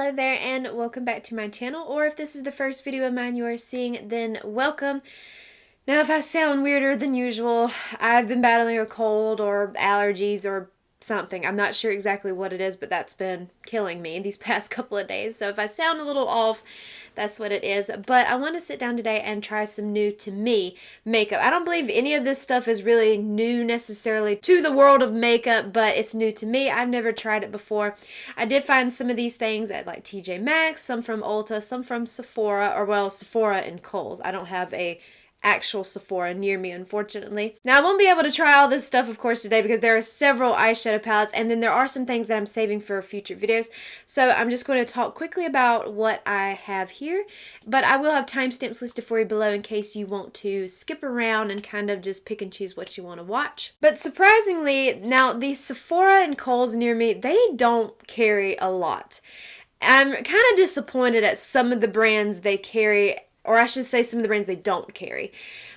Hello there and welcome back to my channel, or if this is the first video of mine you are seeing, then welcome. Now if I sound weirder than usual, I've been battling a cold or allergies or something. I'm not sure exactly what it is, but that's been killing me these past couple of days. So if I sound a little off, that's what it is. But I want to sit down today and try some new to me makeup. I don't believe any of this stuff is really new necessarily to the world of makeup, but it's new to me. I've never tried it before. I did find some of these things at like TJ Maxx, some from Ulta, some from Sephora, or well, Sephora and Kohl's. I don't have a actual Sephora near me, unfortunately. Now, I won't be able to try all this stuff, of course, today because there are several eyeshadow palettes, and then there are some things that I'm saving for future videos. So I'm just going to talk quickly about what I have here, but I will have timestamps listed for you below in case you want to skip around and kind of just pick and choose what you want to watch. But surprisingly, now these Sephora and Kohl's near me, they don't carry a lot. I'm kind of disappointed at some of the brands they carry, or I should say some of the brands they don't carry,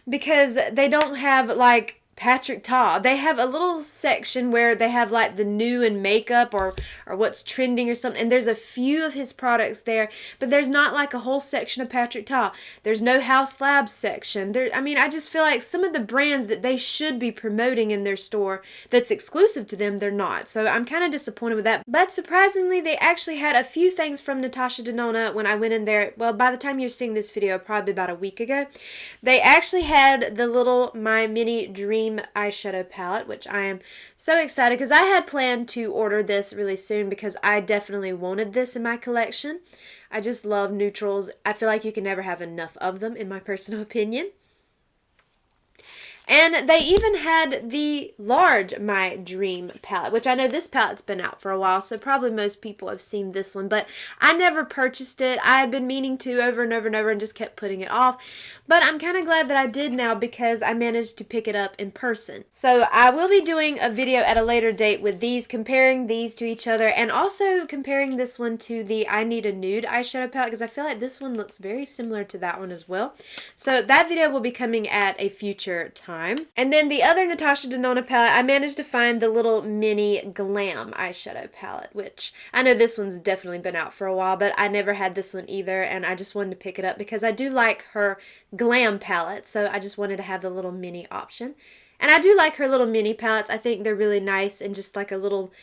because they don't have like Patrick Ta. They have a little section where they have like the new in makeup or what's trending or something, and there's a few of his products there, but there's not like a whole section of Patrick Ta. There's no House Labs section. I mean, I just feel like some of the brands that they should be promoting in their store that's exclusive to them, they're not. So I'm kind of disappointed with that. But surprisingly, they actually had a few things from Natasha Denona when I went in there. Well, by the time you're seeing this video, probably about a week ago, they actually had the little My Mini Dream eyeshadow palette, which I am so excited because I had planned to order this really soon because I definitely wanted this in my collection. I just love neutrals. I feel like you can never have enough of them, in my personal opinion. And they even had the large My Dream palette, which I know this palette's been out for a while, so probably most people have seen this one, but I never purchased it. I had been meaning to over and over and over and just kept putting it off, but I'm kind of glad that I did now because I managed to pick it up in person. So I will be doing a video at a later date with these, comparing these to each other, and also comparing this one to the I Need a Nude eyeshadow palette because I feel like this one looks very similar to that one as well. So that video will be coming at a future time. And then the other Natasha Denona palette, I managed to find the little mini Glam eyeshadow palette, which I know this one's definitely been out for a while, but I never had this one either, and I just wanted to pick it up because I do like her Glam palette, so I just wanted to have the little mini option. And I do like her little mini palettes. I think they're really nice and just like a little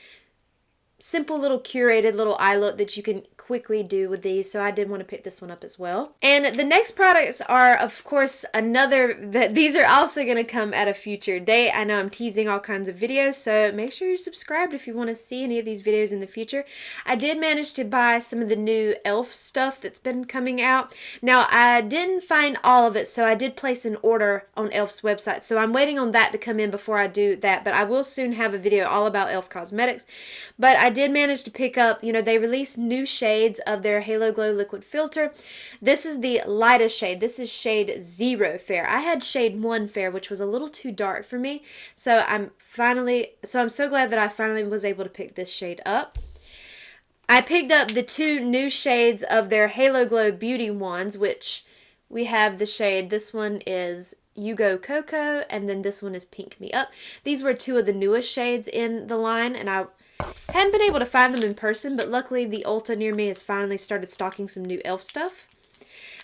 simple little curated little eye look that you can quickly do with these, so I did want to pick this one up as well. And the next products are, of course, these are also going to come at a future date. I know I'm teasing all kinds of videos, so make sure you're subscribed if you want to see any of these videos in the future. I did manage to buy some of the new e.l.f. stuff that's been coming out. Now, I didn't find all of it, so I did place an order on e.l.f.'s website, so I'm waiting on that to come in before I do that, but I will soon have a video all about e.l.f. Cosmetics. But I did manage to pick up, they released new shades of their Halo Glow liquid filter. This is the lightest shade. This is shade 0 Fair. I had shade 1 Fair, which was a little too dark for me. So I'm so glad that I finally was able to pick this shade up. I picked up the two new shades of their Halo Glow Beauty wands, which we have the shade. This one is You Go Cocoa, and then this one is Pink Me Up. These were two of the newest shades in the line, and I hadn't been able to find them in person, but luckily the Ulta near me has finally started stocking some new e.l.f. stuff.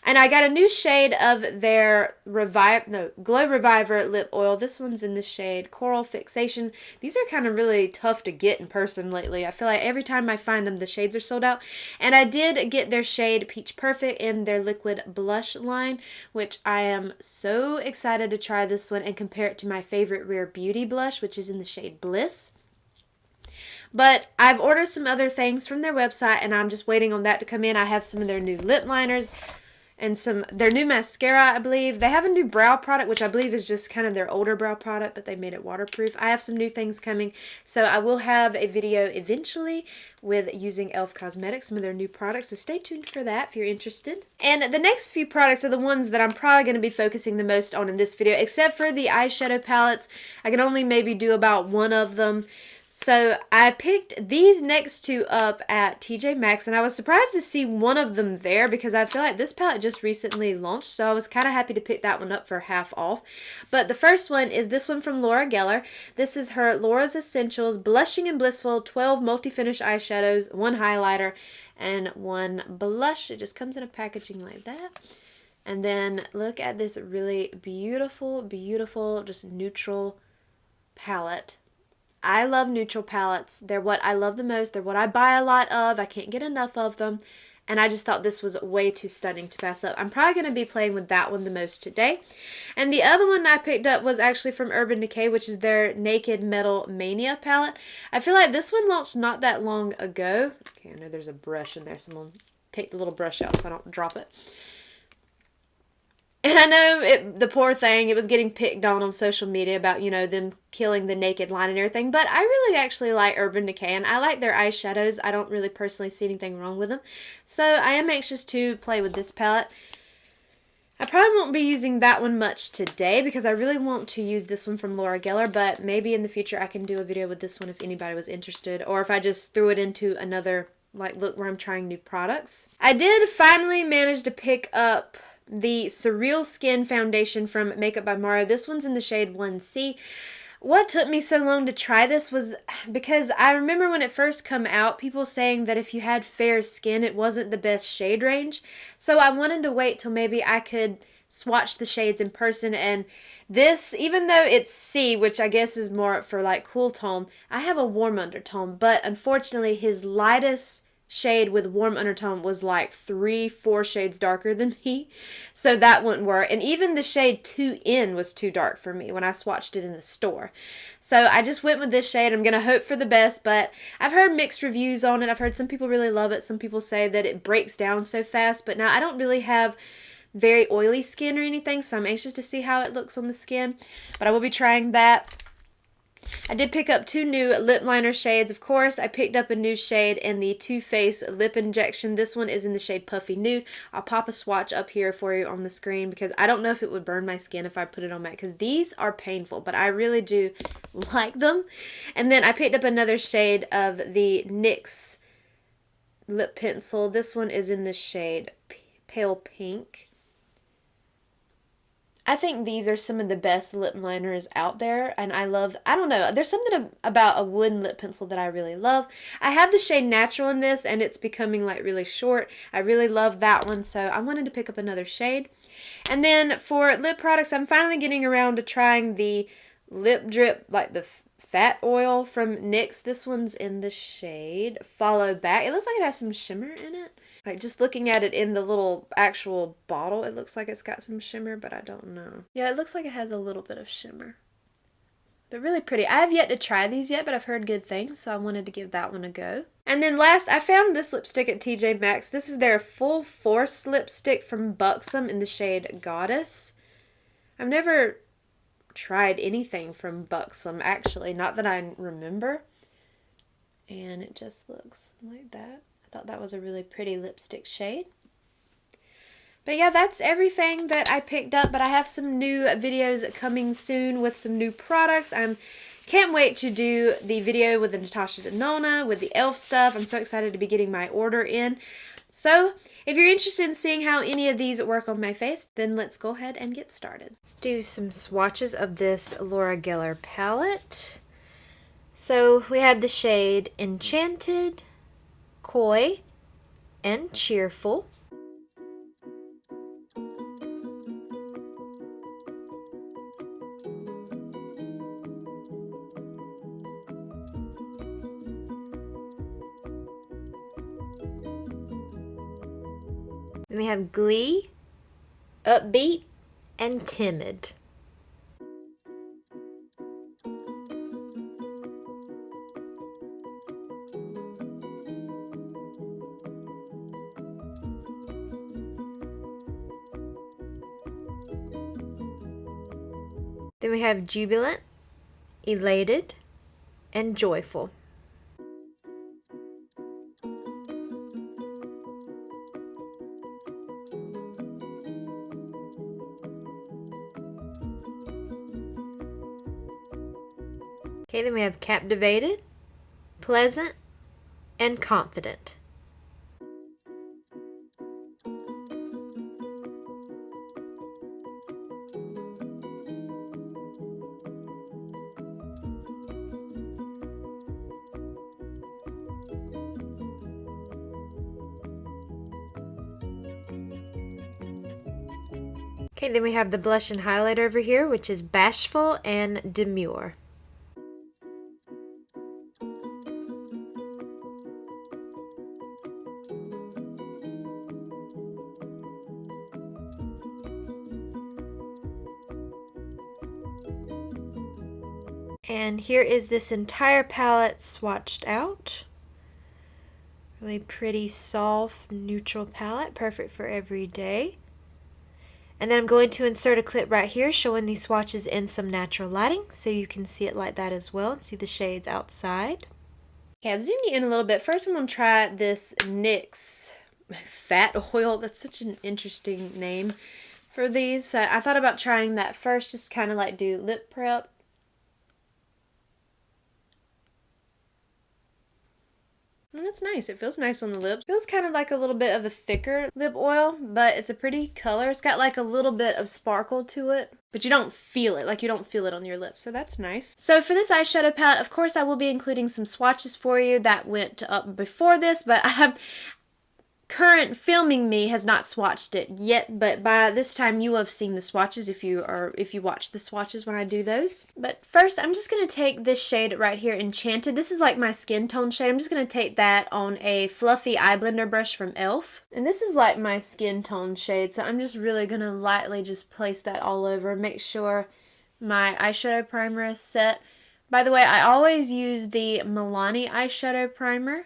And I got a new shade of their Glow Reviver lip oil. This one's in the shade Coral Fixation. These are kind of really tough to get in person lately. I feel like every time I find them, the shades are sold out. And I did get their shade Peach Perfect in their liquid blush line, which I am so excited to try this one and compare it to my favorite Rare Beauty blush, which is in the shade Bliss. But I've ordered some other things from their website, and I'm just waiting on that to come in. I have some of their new lip liners and their new mascara, I believe. They have a new brow product, which I believe is just kind of their older brow product, but they made it waterproof. I have some new things coming, so I will have a video eventually with using e.l.f. Cosmetics, some of their new products, so stay tuned for that if you're interested. And the next few products are the ones that I'm probably going to be focusing the most on in this video, except for the eyeshadow palettes. I can only maybe do about one of them. So I picked these next two up at TJ Maxx, and I was surprised to see one of them there because I feel like this palette just recently launched, so I was kind of happy to pick that one up for half off. But the first one is this one from Laura Geller. This is her Laura's Essentials Blushing and Blissful 12 Multi-Finish Eyeshadows, 1 Highlighter, and one blush. It just comes in a packaging like that. And then look at this really beautiful, beautiful, just neutral palette. I love neutral palettes. They're what I love the most. They're what I buy a lot of. I can't get enough of them. And I just thought this was way too stunning to pass up. I'm probably going to be playing with that one the most today. And the other one I picked up was actually from Urban Decay, which is their Naked Metal Mania palette. I feel like this one launched not that long ago. Okay, I know there's a brush in there, so I'm going to take the little brush out so I don't drop it. And I know the poor thing, it was getting picked on social media about, you know, them killing the Naked line and everything. But I really actually like Urban Decay, and I like their eyeshadows. I don't really personally see anything wrong with them. So I am anxious to play with this palette. I probably won't be using that one much today because I really want to use this one from Laura Geller. But maybe in the future I can do a video with this one if anybody was interested. Or if I just threw it into another, like, look where I'm trying new products. I did finally manage to pick up the Surreal Skin Foundation from Makeup by Mario. This one's in the shade 1C. What took me so long to try this was because I remember when it first come out, people saying that if you had fair skin, it wasn't the best shade range. So I wanted to wait till maybe I could swatch the shades in person. And this, even though it's C, which I guess is more for like cool tone, I have a warm undertone. But unfortunately, his lightest shade with warm undertone was like 3-4 shades darker than me, so that wouldn't work. And even the shade 2N was too dark for me when I swatched it in the store. So I just went with this shade. I'm gonna hope for the best, but I've heard mixed reviews on it. I've heard some people really love it, some people say that it breaks down so fast, but now I don't really have very oily skin or anything, so I'm anxious to see how it looks on the skin, but I will be trying that. I did pick up 2 new lip liner shades. Of course, I picked up a new shade in the Too Faced Lip Injection. This one is in the shade Puffy Nude. I'll pop a swatch up here for you on the screen because I don't know if it would burn my skin if I put it on matte because these are painful, but I really do like them. And then I picked up another shade of the NYX lip pencil. This one is in the shade Pale Pink. I think these are some of the best lip liners out there, and I don't know, there's something about a wooden lip pencil that I really love. I have the shade Natural in this, and it's becoming like really short. I really love that one, so I wanted to pick up another shade. And then for lip products, I'm finally getting around to trying the lip drip, like the fat oil from NYX. This one's in the shade Follow Back. It looks like it has some shimmer in it. Like, just looking at it in the little actual bottle, it looks like it's got some shimmer, but I don't know. Yeah, it looks like it has a little bit of shimmer. But really pretty. I have yet to try these yet, but I've heard good things, so I wanted to give that one a go. And then last, I found this lipstick at TJ Maxx. This is their Full Force lipstick from Buxom in the shade Goddess. I've never tried anything from Buxom, actually. Not that I remember. And it just looks like that. Thought that was a really pretty lipstick shade. But yeah, that's everything that I picked up, but I have some new videos coming soon with some new products. Can't wait to do the video with the Natasha Denona, with the e.l.f. stuff. I'm so excited to be getting my order in. So, if you're interested in seeing how any of these work on my face, then let's go ahead and get started. Let's do some swatches of this Laura Geller palette. So, we have the shade Enchanted, Coy, and Cheerful. Then we have Glee, Upbeat, and Timid. Then we have Jubilant, Elated, and Joyful. Okay, then we have Captivated, Pleasant, and Confident. Okay, then we have the blush and highlight over here, which is Bashful and Demure. And here is this entire palette swatched out. Really pretty, soft, neutral palette, perfect for every day. And then I'm going to insert a clip right here showing these swatches in some natural lighting so you can see it like that as well and see the shades outside. Okay, I've zoomed you in a little bit. First I'm going to try this NYX Fat Oil. That's such an interesting name for these. So I thought about trying that first, just kind of like do lip prep. And that's nice. It feels nice on the lips. Feels kind of like a little bit of a thicker lip oil, but it's a pretty color. It's got like a little bit of sparkle to it, but you don't feel it. Like you don't feel it on your lips, so that's nice. So for this eyeshadow palette, of course, I will be including some swatches for you that went up before this, but I have current filming me has not swatched it yet, but by this time you will have seen the swatches if you watch the swatches when I do those. But first I'm just going to take this shade right here, Enchanted. This is like my skin tone shade. I'm just going to take that on a fluffy eye blender brush from e.l.f. And this is like my skin tone shade, so I'm just really going to lightly just place that all over. Make sure my eyeshadow primer is set. By the way, I always use the Milani eyeshadow primer.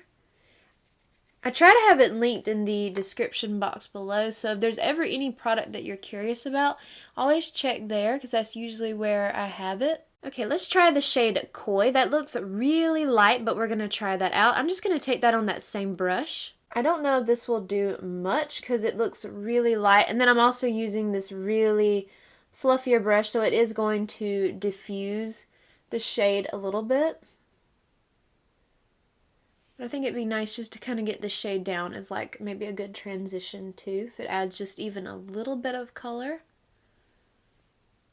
I try to have it linked in the description box below, so if there's ever any product that you're curious about, always check there because that's usually where I have it. Okay, let's try the shade Koi. That looks really light, but we're going to try that out. I'm just going to take that on that same brush. I don't know if this will do much because it looks really light, and then I'm also using this really fluffier brush, so it is going to diffuse the shade a little bit. But I think it'd be nice just to kind of get the shade down as like maybe a good transition too. If it adds just even a little bit of color.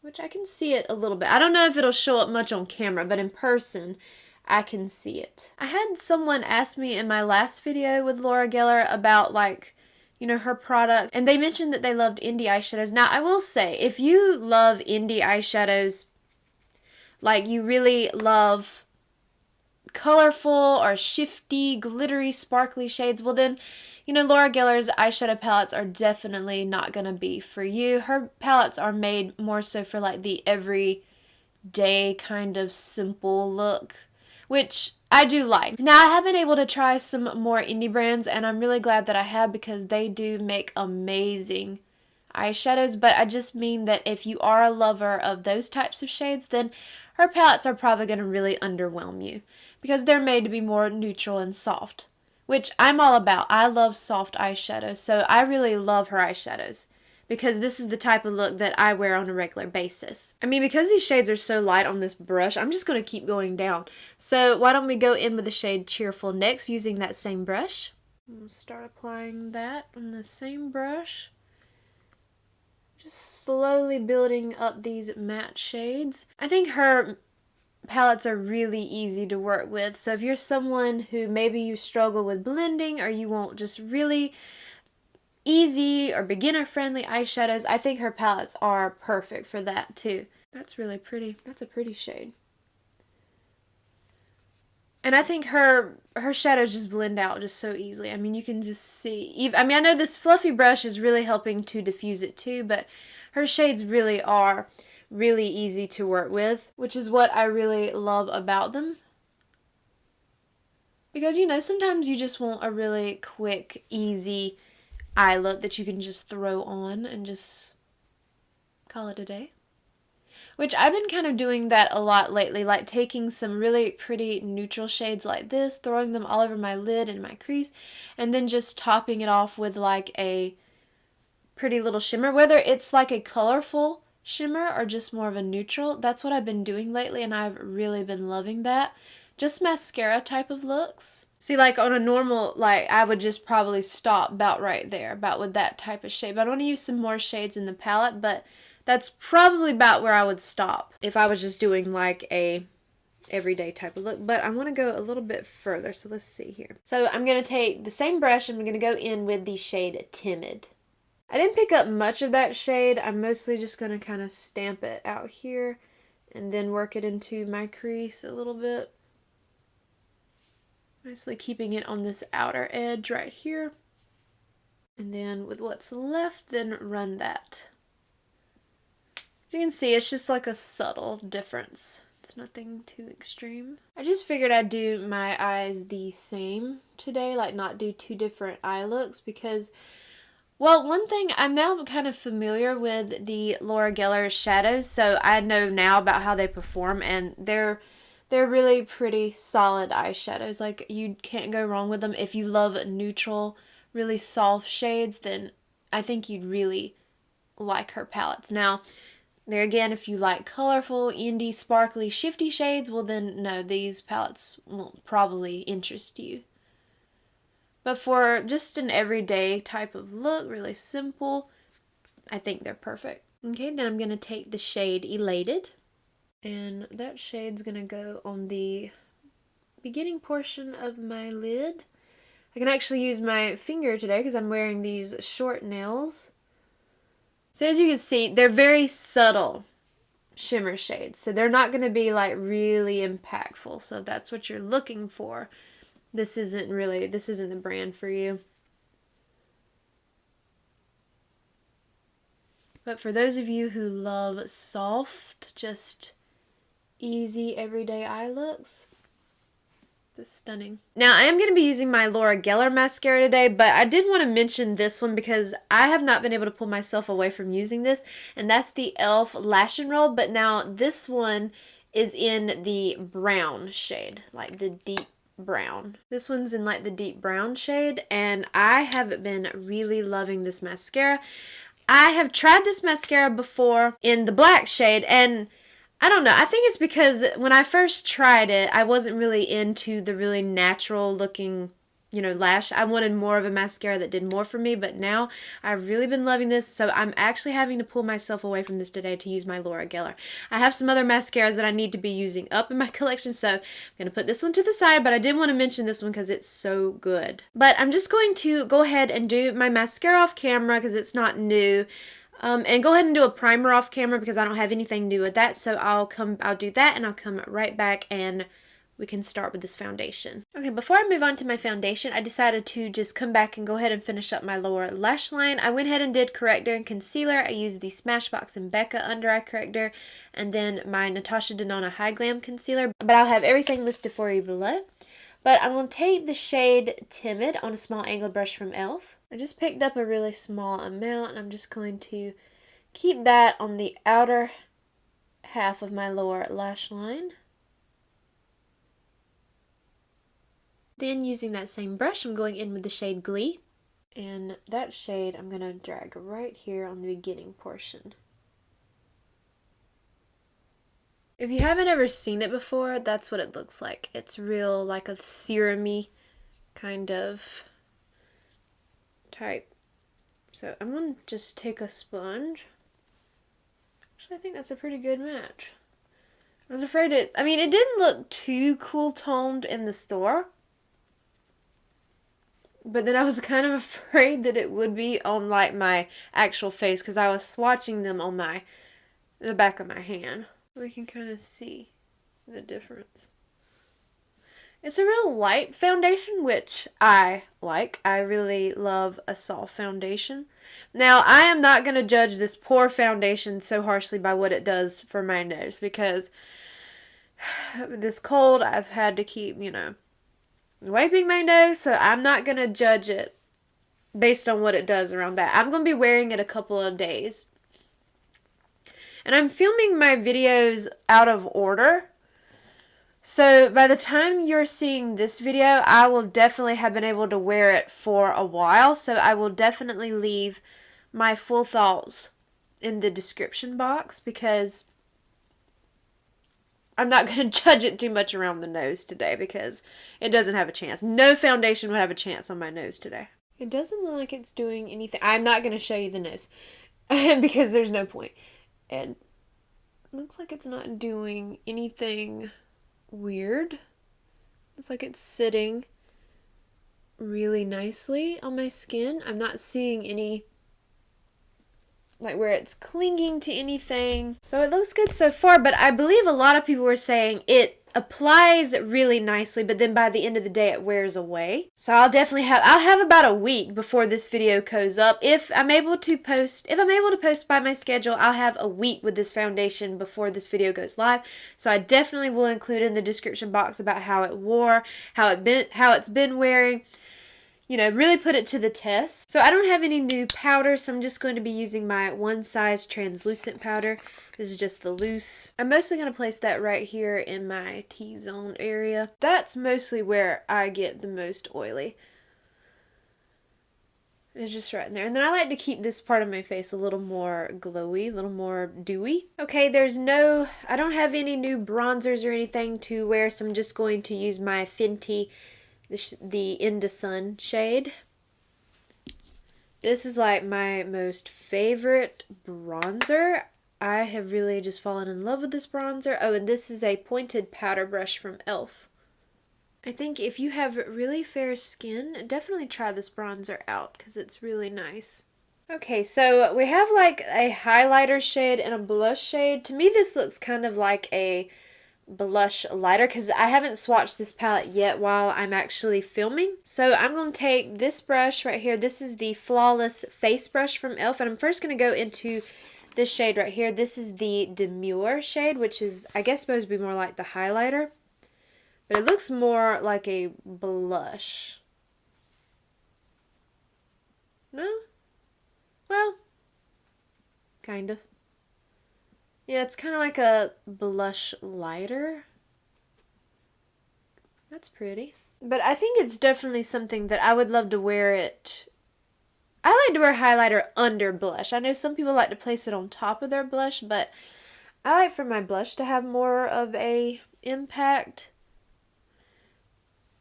Which I can see it a little bit. I don't know if it'll show up much on camera, but in person I can see it. I had someone ask me in my last video with Laura Geller about like, you know, her products. And they mentioned that they loved indie eyeshadows. Now I will say, if you love indie eyeshadows, like you really love colorful or shifty, glittery, sparkly shades, well then, you know, Laura Geller's eyeshadow palettes are definitely not going to be for you. Her palettes are made more so for like the everyday kind of simple look, which I do like. Now, I have been able to try some more indie brands, and I'm really glad that I have because they do make amazing eyeshadows, but I just mean that if you are a lover of those types of shades, then her palettes are probably going to really underwhelm you because they're made to be more neutral and soft, which I'm all about. I love soft eyeshadows, so I really love her eyeshadows because this is the type of look that I wear on a regular basis. I mean, because these shades are so light on this brush, I'm just going to keep going down. So why don't we go in with the shade Cheerful next using that same brush. I'll start applying that on the same brush. Just slowly building up these matte shades. I think her palettes are really easy to work with. So if you're someone who maybe you struggle with blending or you want just really easy or beginner friendly eyeshadows, I think her palettes are perfect for that too. That's really pretty. That's a pretty shade. And I think her shadows just blend out just so easily. I mean, you can just see. I mean, I know this fluffy brush is really helping to diffuse it too, but her shades really are really easy to work with, which is what I really love about them. Because, you know, sometimes you just want a really quick, easy eye look that you can just throw on and just call it a day. Which I've been kind of doing that a lot lately, like taking some really pretty neutral shades like this, throwing them all over my lid and my crease, and then just topping it off with like a pretty little shimmer, whether it's like a colorful shimmer or just more of a neutral. That's what I've been doing lately, and I've really been loving that. Just mascara type of looks. See, like on a normal, like I would just probably stop about right there, about with that type of shade. But I want to use some more shades in the palette, but that's probably about where I would stop if I was just doing like a everyday type of look. But I want to go a little bit further, so let's see here. So I'm going to take the same brush and I'm going to go in with the shade Timid. I didn't pick up much of that shade. I'm mostly just going to kind of stamp it out here and then work it into my crease a little bit. Nicely keeping it on this outer edge right here. And then with what's left, then run that. As you can see, it's just like a subtle difference. It's nothing too extreme. I just figured I'd do my eyes the same today, like not do two different eye looks because, well, one thing, I'm now kind of familiar with the Laura Geller shadows, so I know now about how they perform, and they're really pretty solid eyeshadows. Like, you can't go wrong with them. If you love neutral, really soft shades, then I think you'd really like her palettes. Now, there again, if you like colorful, indie, sparkly, shifty shades, well then, no, these palettes won't probably interest you. But for just an everyday type of look, really simple, I think they're perfect. Okay, then I'm going to take the shade Elated, and that shade's going to go on the beginning portion of my lid. I can actually use my finger today because I'm wearing these short nails. So as you can see, they're very subtle shimmer shades. So they're not going to be like really impactful. So if that's what you're looking for, this isn't the brand for you. But for those of you who love soft, just easy everyday eye looks, just stunning. Now, I am going to be using my Laura Geller mascara today, but I did want to mention this one because I have not been able to pull myself away from using this, and that's the e.l.f. Lash and Roll, but now this one is in the brown shade, like the deep brown. This one's in like the deep brown shade, and I have been really loving this mascara. I have tried this mascara before in the black shade, and I don't know. I think it's because when I first tried it, I wasn't really into the really natural looking, lash. I wanted more of a mascara that did more for me, but now I've really been loving this, so I'm actually having to pull myself away from this today to use my Laura Geller. I have some other mascaras that I need to be using up in my collection, so I'm going to put this one to the side, but I did want to mention this one because it's so good. But I'm just going to go ahead and do my mascara off camera because it's not new. And go ahead and do a primer off camera because I don't have anything new with that. So I'll do that and I'll come right back and we can start with this foundation. Okay, before I move on to my foundation, I decided to just come back and go ahead and finish up my lower lash line. I went ahead and did corrector and concealer. I used the Smashbox and Becca under eye corrector and then my Natasha Denona High Glam concealer. But I'll have everything listed for you below. But I'm going to take the shade Timid on a small angled brush from e.l.f. I just picked up a really small amount and I'm just going to keep that on the outer half of my lower lash line. Then using that same brush, I'm going in with the shade Glee. And that shade I'm going to drag right here on the beginning portion. If you haven't ever seen it before, that's what it looks like. It's real like a serum-y kind of type. So I'm going to just take a sponge. Actually, I think that's a pretty good match. I was afraid it didn't look too cool toned in the store. But then I was kind of afraid that it would be on like my actual face because I was swatching them on the back of my hand. We can kind of see the difference. It's a real light foundation, which I like. I really love a soft foundation. Now, I am not going to judge this poor foundation so harshly by what it does for my nose because this cold, I've had to keep, wiping my nose, so I'm not going to judge it based on what it does around that. I'm going to be wearing it a couple of days. And I'm filming my videos out of order. So by the time you're seeing this video, I will definitely have been able to wear it for a while. So I will definitely leave my full thoughts in the description box because I'm not going to judge it too much around the nose today because it doesn't have a chance. No foundation would have a chance on my nose today. It doesn't look like it's doing anything. I'm not going to show you the nose because there's no point. And it looks like it's not doing anything weird. It's like it's sitting really nicely on my skin. I'm not seeing any like where it's clinging to anything. So it looks good so far, but I believe a lot of people were saying it applies really nicely, but then by the end of the day it wears away. So I'll have about a week before this video goes up. If I'm able to post by my schedule, I'll have a week with this foundation before this video goes live. So I definitely will include in the description box about how it wore, how it's been wearing. You know, really put it to the test. So I don't have any new powder, so I'm just going to be using my One Size translucent powder. This is just the loose. I'm mostly going to place that right here in my T-zone area. That's mostly where I get the most oily. It's just right in there. And then I like to keep this part of my face a little more glowy, a little more dewy. Okay, I don't have any new bronzers or anything to wear, so I'm just going to use my Fenty the Into Sun shade. This is like my most favorite bronzer. I have really just fallen in love with this bronzer. Oh, and this is a pointed powder brush from e.l.f. I think if you have really fair skin, definitely try this bronzer out because it's really nice. Okay, so we have like a highlighter shade and a blush shade. To me, this looks kind of like a blush lighter because I haven't swatched this palette yet while I'm actually filming. So I'm going to take this brush right here. This is the Flawless Face Brush from e.l.f. and I'm first going to go into this shade right here. This is the Demure shade, which is, I guess, supposed to be more like the highlighter. But it looks more like a blush. No? Well, kind of. Yeah, it's kind of like a blush lighter. That's pretty. But I think it's definitely something that I would love to wear it. I like to wear highlighter under blush. I know some people like to place it on top of their blush, but I like for my blush to have more of a impact.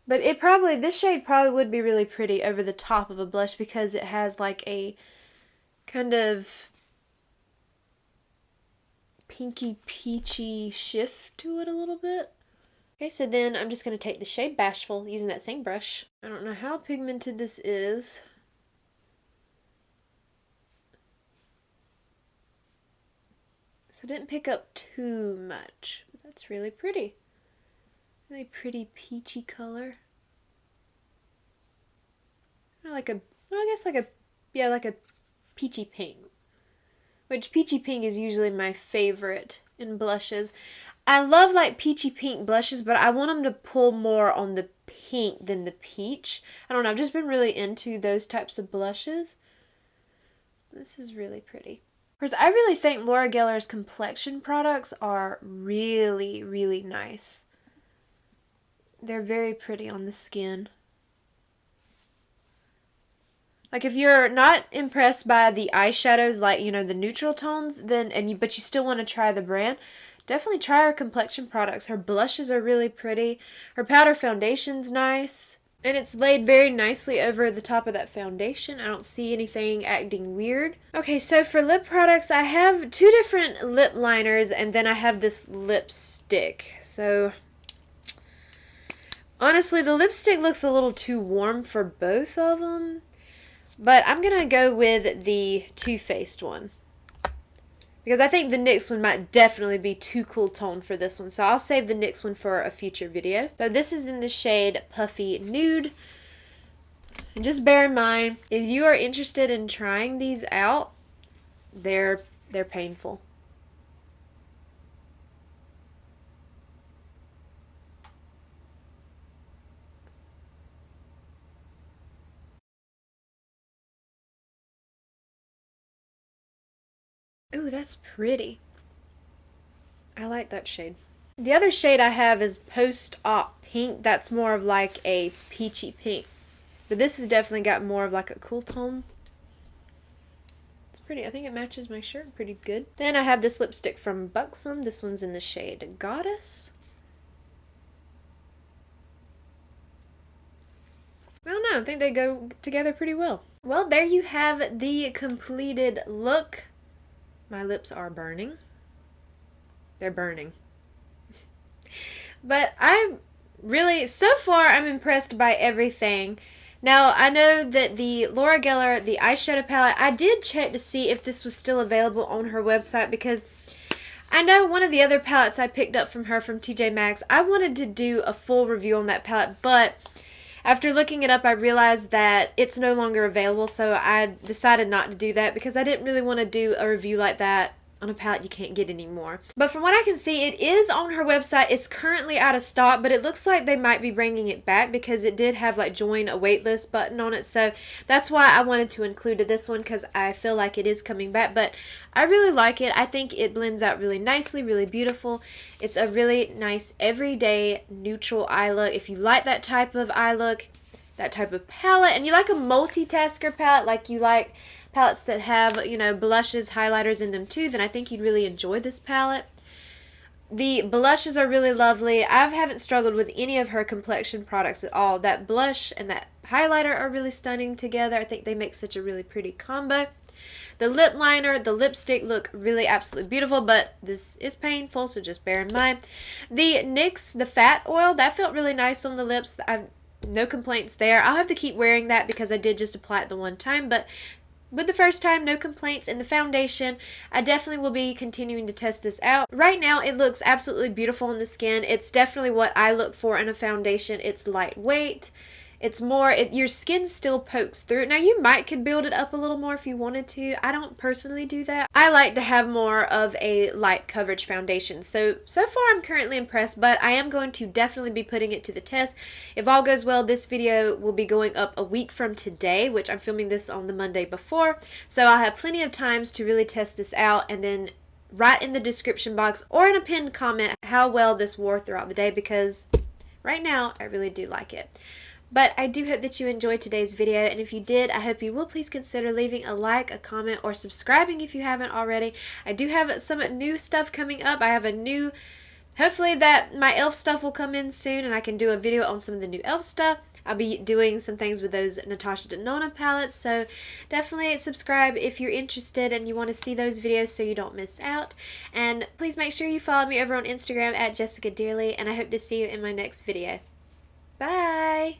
But this shade probably would be really pretty over the top of a blush because it has like a kind of pinky peachy shift to it a little bit. Okay, so then I'm just going to take the shade Bashful using that same brush. I don't know how pigmented this is. So it didn't pick up too much. But that's really pretty. Really pretty peachy color. Like a peachy pink. Which peachy pink is usually my favorite in blushes. I love like peachy pink blushes, but I want them to pull more on the pink than the peach. I don't know, I've just been really into those types of blushes. This is really pretty. Of course, I really think Laura Geller's complexion products are really, really nice. They're very pretty on the skin. Like if you're not impressed by the eyeshadows, like, you know, the neutral tones, but you still want to try the brand, definitely try her complexion products. Her blushes are really pretty. Her powder foundation's nice. And it's laid very nicely over the top of that foundation. I don't see anything acting weird. Okay, so for lip products, I have two different lip liners, and then I have this lipstick. So honestly, the lipstick looks a little too warm for both of them. But I'm going to go with the Too Faced one. Because I think the NYX one might definitely be too cool tone for this one. So I'll save the NYX one for a future video. So this is in the shade Puffy Nude. And just bear in mind, if you are interested in trying these out, they're painful. Ooh, that's pretty. I like that shade. The other shade I have is Post-Op Pink. That's more of like a peachy pink. But this has definitely got more of like a cool tone. It's pretty. I think it matches my shirt pretty good. Then I have this lipstick from Buxom. This one's in the shade Goddess. I don't know. I think they go together pretty well. Well, there you have the completed look. My lips are burning. They're burning. But so far I'm impressed by everything Now, I know that the Laura Geller, the eyeshadow palette, I did check to see if this was still available on her website because I know one of the other palettes I picked up from her from TJ Maxx, I wanted to do a full review on that palette, but after looking it up, I realized that it's no longer available, so I decided not to do that because I didn't really want to do a review like that on a palette you can't get anymore. But from what I can see, it is on her website. It's currently out of stock, but it looks like they might be bringing it back because it did have like join a waitlist button on it. So that's why I wanted to include this one because I feel like it is coming back. But I really like it. I think it blends out really nicely, really beautiful. It's a really nice everyday neutral eye look. If you like that type of eye look, that type of palette, and you like a multitasker palette, like you like palettes that have, you know, blushes, highlighters in them too, then I think you'd really enjoy this palette. The blushes are really lovely. I haven't struggled with any of her complexion products at all. That blush and that highlighter are really stunning together. I think they make such a really pretty combo. The lip liner, the lipstick look really absolutely beautiful, but this is painful, so just bear in mind. The NYX, the fat oil, that felt really nice on the lips. I've no complaints there. I'll have to keep wearing that because I did just apply it the one time, but with the first time, no complaints. In the foundation, I definitely will be continuing to test this out. Right now, it looks absolutely beautiful on the skin. It's definitely what I look for in a foundation. It's lightweight. It's more, your skin still pokes through. Now, you could build it up a little more if you wanted to. I don't personally do that. I like to have more of a light coverage foundation. So far I'm currently impressed, but I am going to definitely be putting it to the test. If all goes well, this video will be going up a week from today, which I'm filming this on the Monday before. So I'll have plenty of times to really test this out, and then write in the description box or in a pinned comment how well this wore throughout the day, because right now I really do like it. But I do hope that you enjoyed today's video, and if you did, I hope you will please consider leaving a like, a comment, or subscribing if you haven't already. I do have some new stuff coming up. I have a new, hopefully that my e.l.f. stuff will come in soon, and I can do a video on some of the new e.l.f. stuff. I'll be doing some things with those Natasha Denona palettes, so definitely subscribe if you're interested and you want to see those videos so you don't miss out. And please make sure you follow me over on Instagram at Jessica Dearly, and I hope to see you in my next video. Bye!